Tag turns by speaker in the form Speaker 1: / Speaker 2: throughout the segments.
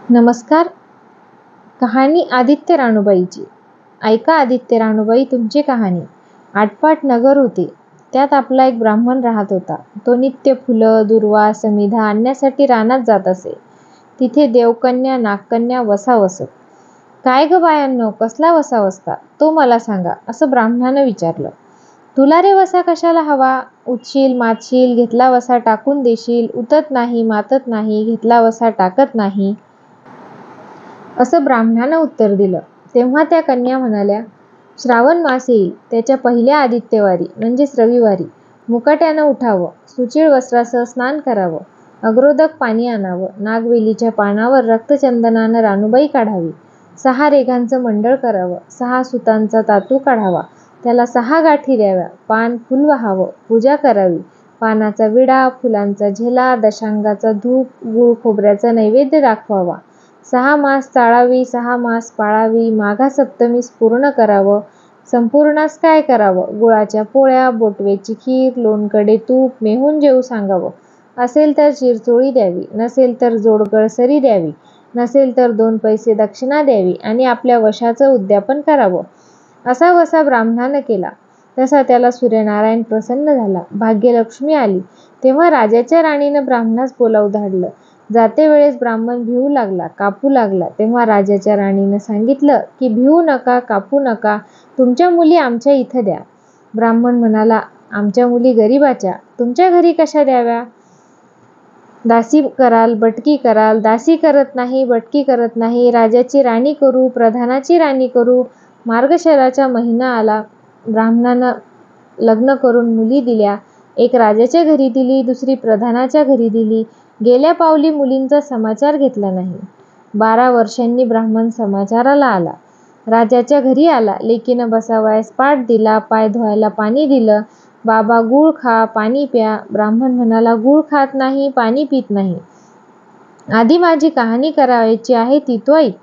Speaker 1: नमस्कार. कहाणी आदित्य रानूबाईची. ऐका आदित्य रानूबाई तुमची कहाणी. आटपाट नगर होते. त्यात आपला एक ब्राह्मण राहत होता. तो नित्य फुलं, दुर्वा, समिधा आणण्यासाठी रानात जात असे. तिथे देवकन्या, नागकन्या वसा वसत. काय ग बायांनो, कसला वसा वसता? तो मला सांगा, असं ब्राह्मणानं विचारलं. तुला रे वसा कशाला हवा? उठशील, मातशील, घेतला वसा टाकून देशील, उतत नाही, मातत नाही, घेतला वसा टाकत नाही, असं ब्राह्मणानं उत्तर दिलं. तेव्हा त्या कन्या म्हणाल्या, श्रावण मास येईल, त्याच्या पहिल्या आदित्यवारी म्हणजेच रविवारी मुकाट्यानं उठावं, सुचिळ वस्त्रासह स्नान करावं, अग्रोदक पाणी आणावं, नागवेलीच्या पानावर रक्तचंदनानं रानूबाई काढावी, 6 रेघांचं मंडळ करावं, 6 सुतांचा तातू काढावा, त्याला 6 गाठी द्याव्या, पान फुल व्हावं, पूजा करावी, पानाचा विडा, फुलांचा झेला, दशांगाचा धूप, गूळ खोबऱ्याचा नैवेद्य दाखवावा, 6 मास चाळावी, 6 मास पाळावी, माघा सप्तमीस पूर्ण करावं. संपूर्णास काय करावं? गुळाच्या पोळ्या, बोटव्याची खीर, लोणकडे तूप, मेहून जेवू सांगावं. असेल तर चिरचोळी द्यावी, नसेल तर जोडगळसरी द्यावी, नसेल तर 2 पैसे दक्षिणा द्यावी आणि आपल्या वशाचं उद्यापन करावं. असा वसा ब्राह्मणानं केला. तसा त्याला सूर्यनारायण प्रसन्न झाला. भाग्यलक्ष्मी आली. तेव्हा राजाच्या राणीनं ब्राह्मणास बोलावून धाडलं. जाते वेळेस ब्राह्मण भिवू लागला, कापू लागला. तेव्हा राजाच्या राणीनं सांगितलं की भिवू नका, कापू नका, तुमच्या मुली आमच्या इथं द्या. ब्राह्मण म्हणाला, आमच्या मुली गरीबाच्या, तुमच्या घरी कशा द्याव्या? दासी कराल, बटकी कराल. दासी करत नाही, बटकी करत नाही. राजाची राणी करू, प्रधानाची राणी करू. मार्गशिराचा महिना आला. ब्राह्मणानं लग्न करून मुली दिल्या. एक राजाच्या घरी दिली, दुसरी प्रधानाच्या घरी दिली. गेल्या पावली मुलींचा समाचार घेतला नाही. 12 वर्षांनी ब्राह्मण समाचाराला आला. राजाच्या घरी आला. लेकीनं बसावयास पाट दिला, पाय धुवायला पाणी दिलं. बाबा गूळ खा, पाणी प्या. ब्राह्मण म्हणाला, गूळ खात नाही, पाणी पित नाही. आधी माझी कहाणी करायची आहे ती तो ऐक.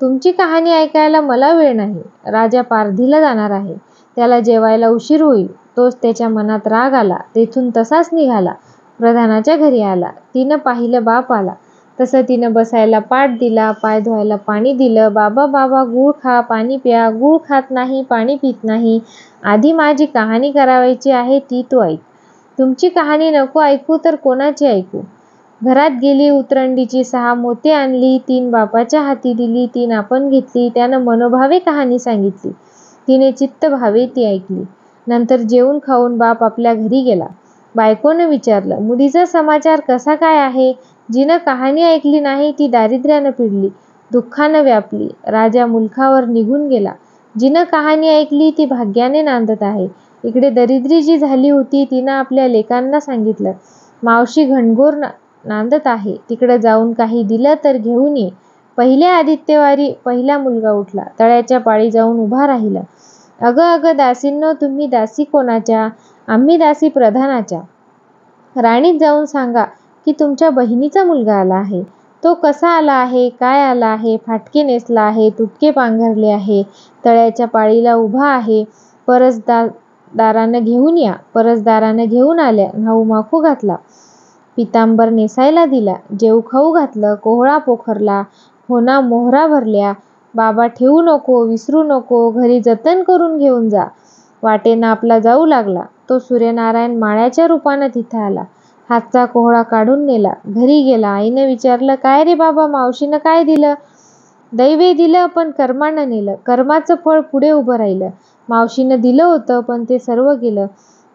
Speaker 1: तुमची कहाणी ऐकायला मला वेळ नाही. राजा पारधीला जाणार आहे. त्याला जेवायला उशीर होईल. तोच त्याच्या मनात राग आला. तेथून तसाच निघाला. प्रधानाच्या घरी आला. तिनं पाहिलं बाप आला. तसं तिनं बसायला पाट दिला, पाय धुवायला पाणी दिलं. बाबा बाबा गूळ खा, पाणी प्या. गूळ खात नाही, पाणी पित नाही. आधी माझी कहाणी करायची आहे ती तो ऐक. तुमची कहाणी नको ऐकू तर कोणाची ऐकू? घरात गेली, उतरंडीची 6 मोती आणली, 3 बापाच्या हाती दिली, 3 आपण घेतली. त्यानं मनोभावे कहाणी सांगितली. तिने चित्त भावे ती ऐकली. नंतर जेवून खाऊन बाप आपल्या घरी गेला. बायकोनं विचारलं, मुलीचा समाचार कसा काय आहे? जिनं कहाणी ऐकली नाही ती दारिद्र्यानं पिडली, दुःखानं व्यापली. राजा मुलखावर निघून गेला. जिनं कहाणी ऐकली ती भाग्याने नांदत आहे. इकडे दरिद्री जी झाली होती तिनं आपल्या लेकांना सांगितलं, मावशी घणघोर नांदत आहे, तिकडं जाऊन काही दिलं तर घेऊन ये. पहिल्या आदित्यवारी पहिला मुलगा उठला. तळ्याच्या पाळी जाऊन उभा राहिला. अगं अगं दासींनो, तुम्ही दासी कोणाच्या? आम्ही दासी प्रधानाच्या. राणीत जाऊन सांगा की तुमच्या बहिणीचा मुलगा आला आहे. तो कसा आला आहे, काय आला आहे? फाटके नेसला आहे, तुटके पांघरले आहे, तळ्याच्या पाळीला उभा आहे. परसदारानं घेऊन या. परसदारानं घेऊन आल्या. न्हाऊ माखू घातला, पितांबर नेसायला दिला, जेऊ खाऊ घातलं, कोहळा पोखरला, होना मोहरा भरल्या. बाबा ठेवू नको, विसरू नको, घरी जतन करून घेऊन जा. वाटेनं आपला जाऊ लागला. तो सूर्यनारायण माळ्याच्या रूपानं तिथं आला. हातचा कोहळा काढून नेला. घरी गेला. आईनं विचारलं, काय रे बाबा, मावशीनं काय दिलं? दैवे दिलं, पण कर्मानं नेलं. कर्माचं फळ पुढे उभं राहिलं. मावशीनं दिलं होतं, पण ते सर्व गेलं.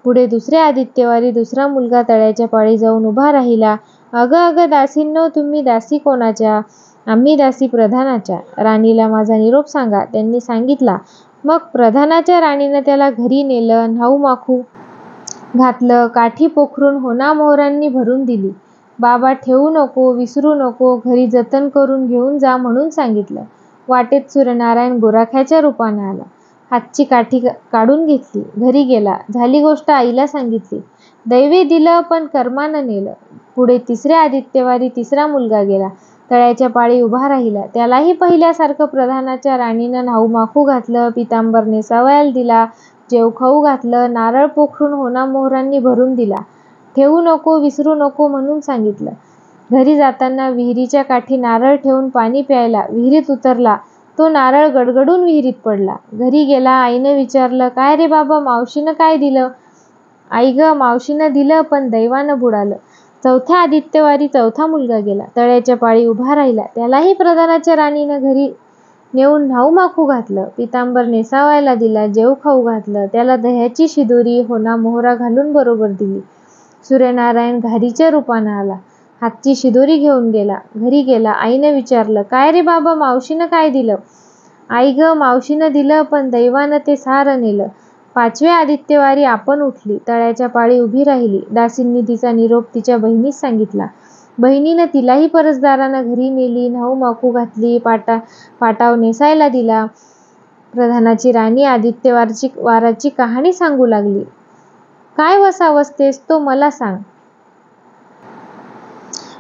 Speaker 1: पुढे दुसऱ्या आदित्यवारी दुसरा मुलगा तळ्याच्या पाळी जाऊन उभा राहिला. अगं अगं दासींनो, तुम्ही दासी कोणाच्या? आम्ही दासी प्रधानाच्या. राणीला माझा निरोप सांगा. त्यांनी सांगितला. मग प्रधानाच्या राणीनं त्याला घरी नेलं. न्हाऊ माखू घातलं, काठी पोखरून होना मोहरांनी भरून दिली. बाबा ठेवू नको, विसरू नको, घरी जतन करून घेऊन जा म्हणून सांगितलं. वाटेत सूर्यनारायण गोराख्याच्या रूपानं आला. हातची काठी काढून घेतली. घरी गेला. झाली गोष्ट आईला सांगितली. दैवे दिलं, पण कर्मानं नेलं. पुढे तिसऱ्या आदित्यवारी तिसरा मुलगा गेला. तळ्याच्या पाळी उभा राहिला. त्यालाही पहिल्यासारखं प्रधानाच्या राणीनं न्हाऊ माखू घातलं, पितांबर नेसावयाला दिला, जेऊ खाऊ घातलं, नारळ पोखरून होना मोहरांनी भरून दिला. ठेवू नको, विसरू नको म्हणून सांगितलं. घरी जाताना विहिरीच्या काठी नारळ ठेवून पाणी प्यायला विहिरीत उतरला. तो नारळ गडगडून विहिरीत पडला. घरी गेला. आईनं विचारलं, काय रे बाबा, मावशीनं काय दिलं? आई ग, मावशीनं दिलं, पण दैवानं बुडालं. चौथ्या आदित्यवारी चौथा मुलगा गेला. तळ्याच्या पाळी उभा राहिला. त्यालाही प्रधानाच्या राणीनं घरी नेऊन न्हाऊ माखू घातलं. पितांबर नेसावायला दिला. जेव खाऊ घातलं. त्याला दह्याची शिदोरी होना मोहरा घालून बरोबर दिली. सूर्यनारायण घारीच्या रूपानं आला. हातची शिदोरी घेऊन गेला. घरी गेला. आईनं विचारलं, काय रे बाबा, मावशीनं काय दिलं? आई ग, मावशीनं दिलं, पण दैवानं ते सारं नेलं. पाचव्या आदित्यवारी आपण उठली. तळ्याच्या पाळी उभी राहिली. दासींनी तिचा निरोप तिच्या बहिणीस सांगितला. बहिणीनं तिलाही परसदारानं घरी नेली. न्हाऊ माकू घातली. पाटाव नेसायला दिला. प्रधानाची राणी वाराची कहाणी सांगू लागली. काय वसावसतेस तो मला सांग.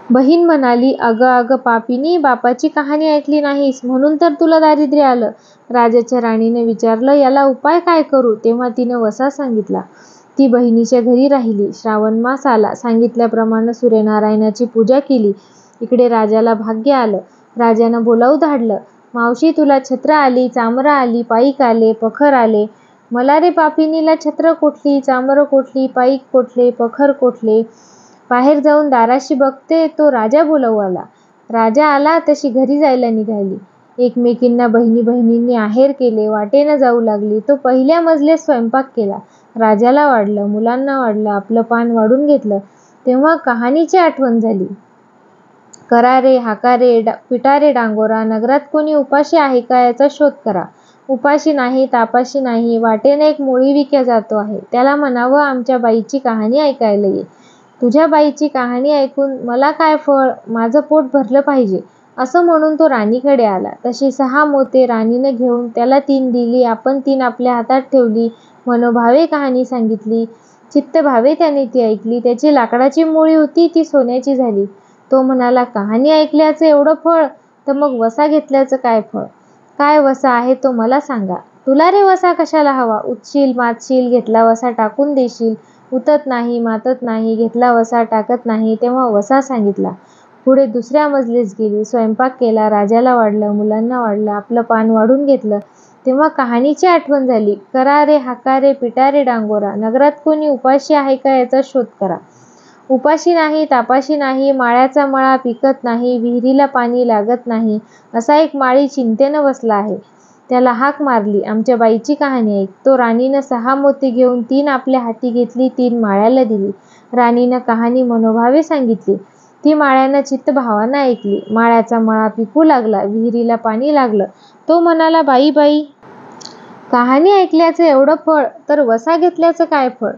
Speaker 1: बहीण म्हणाली, अगं अगं पापिनी, बापाची कहाणी ऐकली नाहीस म्हणून तर तुला दारिद्र्य आलं. राजाच्या राणीने विचारलं, याला उपाय काय करू? तेव्हा तिनं वसा सांगितला. ती बहिणीच्या घरी राहिली. श्रावण मास आला. सांगितल्याप्रमाणे सूर्यनारायणाची पूजा केली. इकडे राजाला भाग्य आलं. राजानं बोलावू धाडलं. मावशी, तुला छत्र आली, चामरं आली, पाईक आले, पखर आले. मला रे पापिनीला छत्र कोठली, चामरं कोठली, पाईक कोठले, पखर कोठले? बाहेर जाऊन दाराशी बघते तो राजा बोलावू आला. राजा आला तशी घरी जायला निघाली. एकमेकींना बहिणींनी आहेर केले. वाटेनं जाऊ लागली. तो पहिल्या मजल्यात स्वयंपाक केला. राजाला वाढलं, मुलांना वाढलं, आपलं पान वाढून घेतलं. तेव्हा कहाणीची आठवण झाली. करा रे, हाका रे, पिटा रे डांगोरा, नगरात कोणी उपाशी आहे का याचा शोध करा. उपाशी नाही, तापाशी नाही, वाटेनं एक मोळी विक्या जातो आहे. त्याला म्हणावं, आमच्या बाईची कहाणी ऐकायला ये. तुझ्या बाईची कहाणी ऐकून मला काय फळ, माझं पोट भरलं पाहिजे, असं म्हणून तो राणीकडे आला. तशी 6 मोते राणीनं घेऊन त्याला 3 दिली. आपण 3 आपल्या हातात ठेवली. मनोभावे कहाणी सांगितली. चित्तभावे त्याने ती ऐकली. त्याची लाकडाची मोळी होती, ती सोन्याची झाली. तो म्हणाला, कहाणी ऐकल्याचं एवढं फळ, तर मग वसा घेतल्याचं काय फळ? काय वसा आहे तो मला सांगा. तुला रे वसा कशाला हवा? उठशील, मातशील, घेतला वसा टाकून देशील. उतत नाही, मातत नाही, घेतला वसा टाकत नाही. तेव्हा वसा सांगितला. पुढे दुसऱ्या मजलीस गेली. स्वयंपाक केला. राजाला वाढलं, मुलांना वाढलं, आपलं पान वाढून घेतलं. तेव्हा कहाणीची आठवण झाली. करा रे, हाका रे, पिटा रे डांगोरा, नगरात कोणी उपाशी आहे का याचा शोध करा. उपाशी नाही, तापाशी नाही, माळ्याचा मळा पिकत नाही, विहिरीला पाणी लागत नाही, असा एक माळी चिंतेनं बसला आहे. त्याला हाक मारली, आमच्या बाईची कहाणी ऐक. तो राणीनं 6 मोती घेऊन 3 आपल्या हाती घेतली, 3 माळ्याला दिली. राणीनं कहाणी मनोभावे सांगितली. ती माळ्यानं चित्तभावानं ऐकली. माळ्याचा मळा पिकू लागला. विहिरीला पाणी लागलं. तो म्हणाला, बाई बाई, कहाणी ऐकल्याचं एवढं फळ, तर वसा घेतल्याचं काय फळ?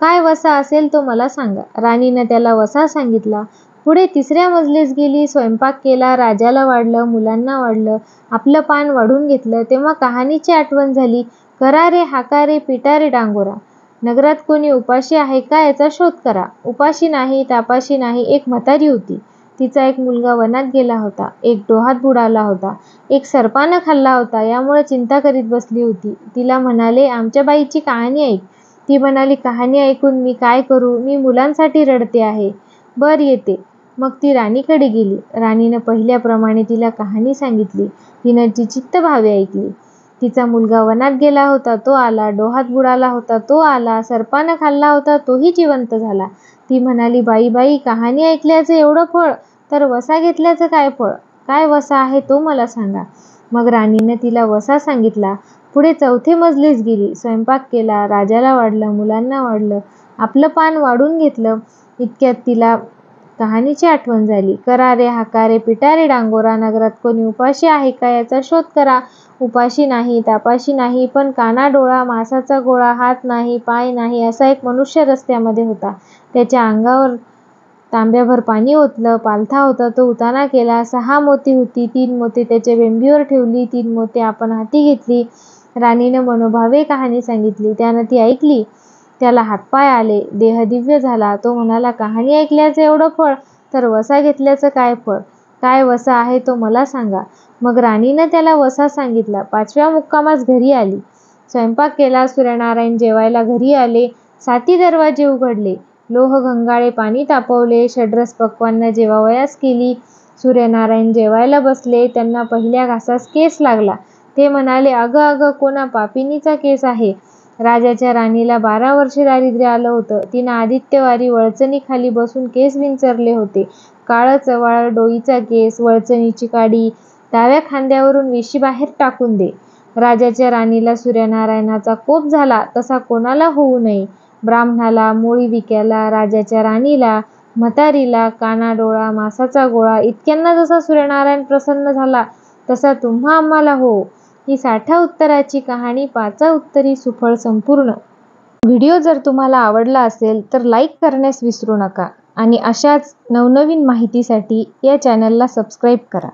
Speaker 1: काय वसा असेल तो मला सांगा. राणीनं त्याला वसा सांगितला. पुढे तिसऱ्या मजलीस गेली. स्वयंपाक केला. राजाला वाढलं, मुलांना वाढलं, आपलं पान वाढून घेतलं. तेव्हा कहाणीची आठवण झाली. करा रे, हाका रे, पिटा रे डांगोरा, नगरात कोणी उपाशी आहे का याचा शोध करा. उपाशी नाही, तापाशी नाही, एक म्हातारी होती. तिचा एक मुलगा वनात गेला होता. एक डोहात बुडाला होता. एक सर्पानं खाल्ला होता. यामुळे चिंता करीत बसली होती. तिला म्हणाले, आमच्या बाईची कहाणी ऐक. ती म्हणाली, कहाणी ऐकून मी काय करू? मी मुलांसाठी रडते आहे. बर, येते. मग ती राणीकडे गेली. राणीनं पहिल्याप्रमाणे तिला कहाणी सांगितली. तिनं ती चित्तभावे ऐकली. तिचा मुलगा वनात गेला होता, तो आला. डोहात बुडाला होता, तो आला. सर्पानं खाल्ला होता, तोही जिवंत झाला. ती म्हणाली, बाई बाई, कहाणी ऐकल्याचं एवढं फळ, तर वसा घेतल्याचं काय फळ? काय वसा आहे तो मला सांगा. मग राणीनं तिला वसा सांगितला. पुढे 4थी मजलीस गेली. स्वयंपाक केला. राजाला वाढलं, मुलांना वाढलं, आपलं पान वाढून घेतलं. इतक्यात तिला कहाणीची आठवण झाली. करा रे, हाका रे, पिटा रे डांगोरा, नगरात कोणी उपाशी आहे का याचा शोध करा. उपाशी नाही, तापाशी नाही, पण काना डोळा, मांसाचा गोळा, हात नाही, पाय नाही, असा एक मनुष्य रस्त्यामध्ये होता. त्याच्या अंगावर तांब्याभर पाणी ओतलं. पालथा होता, तो उताना केला. 6 मोती होती. 3 मोती त्याच्या बेंबीवर ठेवली. 3 मोती आपण हाती घेतली. राणीनं मनोभावे कहाणी सांगितली. त्यानं ती ऐकली. त्याला हातपाय आले. देह दिव्य झाला. तो म्हणाला, कहाणी ऐकल्याचं एवढं फळ, तर वसा घेतल्याचं काय फळ? काय वसा आहे तो मला सांगा. मग राणीनं त्याला वसा सांगितला. 5व्या मुक्कामास घरी आली. स्वयंपाक केला. सूर्यनारायण जेवायला घरी आले. 7ही दरवाजे उघडले. लोह गंगाळे पाणी तापवले. षड्रस पक्वान्न जेवावयास केली. सूर्यनारायण जेवायला बसले. त्यांना पहिल्या घासास केस लागला. ते म्हणाले, अगं अगं, कोणा पापिनीचा केस आहे. राजाच्या राणीला 12 वर्षे दारिद्र्य आलं होतं. तिनं आदित्यवारी वळचणीखाली बसून केस विंचरले होते. काळं चवाळ डोईचा केस, वळचणीची काडी, डाव्या खांद्यावरून विशी बाहेर टाकून दे. राजाच्या राणीला सूर्यनारायणाचा कोप झाला तसा कोणाला होऊ नये. ब्राह्मणाला, मोळी विक्याला, राजाच्या राणीला, म्हातारीला, कानाडोळा, मांसाचा गोळा इतक्यांना जसा सूर्यनारायण प्रसन्न झाला तसा तुम्हा आम्हाला हो. ही 60 उत्तराची कहाणी 5 उत्तरी सुफळ संपूर्ण. व्हिडिओ जर तुम्हाला आवडला असेल तर लाईक करण्यास विसरू नका आणि अशाच नवनवीन माहितीसाठी या चॅनलला सबस्क्राईब करा.